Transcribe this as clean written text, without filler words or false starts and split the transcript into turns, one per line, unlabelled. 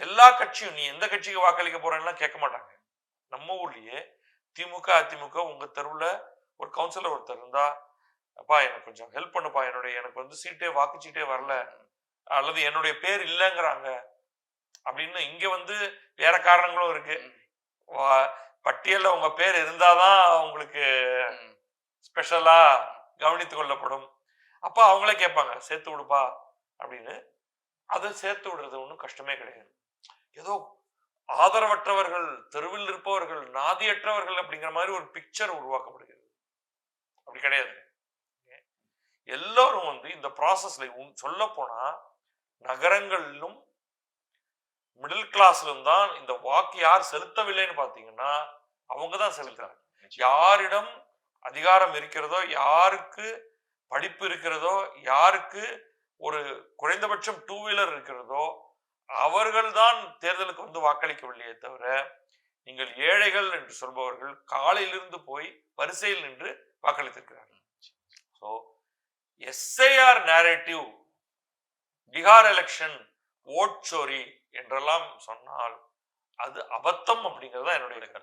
எல்லா கட்சியும் நீ எந்த கட்சிக்கு வாக்களிக்க போறேன்னா கேட்க மாட்டாங்க. நம்ம ஊர்லயே திமுக, அதிமுக உங்க தெருவுல ஒரு கவுன்சிலர் ஒருத்தர் இருந்தா, அப்பா எனக்கு கொஞ்சம் ஹெல்ப் பண்ணுப்பா. எனக்கு வந்து வாக்குச்சீட்டே வரல. அல்லது என்னுடைய பேர் இல்லங்கிறாங்க. அப்படின்னு இங்க வந்து வேற காரணங்களும் இருக்கு. பட்டியல்ல உங்க பேர் இருந்தாதான் உங்களுக்கு ஸ்பெஷலா கவனித்துக் கொள்ளப்படும். அப்ப அவங்களே கேட்பாங்க சேர்த்து விடுப்பா அப்படின்னு. அதை சேர்த்து விடுறது ஒன்றும் கஷ்டமே கிடையாது. ஏதோ ஆதரவற்றவர்கள், தெருவில் இருப்பவர்கள், நாதியற்றவர்கள் அப்படிங்கிற மாதிரி ஒரு பிக்சர் உருவாக்கப்படுகிறது. அப்படி கிடையாது. எல்லாரும் வந்து இந்த ப்ராசஸ்ல சொல்ல போனா நகரங்களிலும் மிடில் கிளாஸ்லும் தான் இந்த வாக்கு யார் செலுத்தவில்லைன்னு பாத்தீங்கன்னா அவங்க தான் செலுத்துறாங்க. யாரிடம் அதிகாரம் இருக்கிறதோ, யாருக்கு படிப்பு இருக்கிறதோ, யாருக்கு ஒரு குறைந்தபட்சம் 2 வீலர் இருக்கிறதோ அவர்கள் தான் தேர்தலுக்கு வந்து வாக்களிக்கவில்லையே தவிர, நீங்கள் ஏழைகள் என்று சொல்பவர்கள் காலையிலிருந்து போய் வரிசையில் நின்று வாக்களித்திருக்கிறார்கள். So SIR narrative, Bihar election vote சோரி என்றெல்லாம் சொன்னால் அது அபத்தம் அப்படிங்கிறது தான் என்னுடைய கருத்து.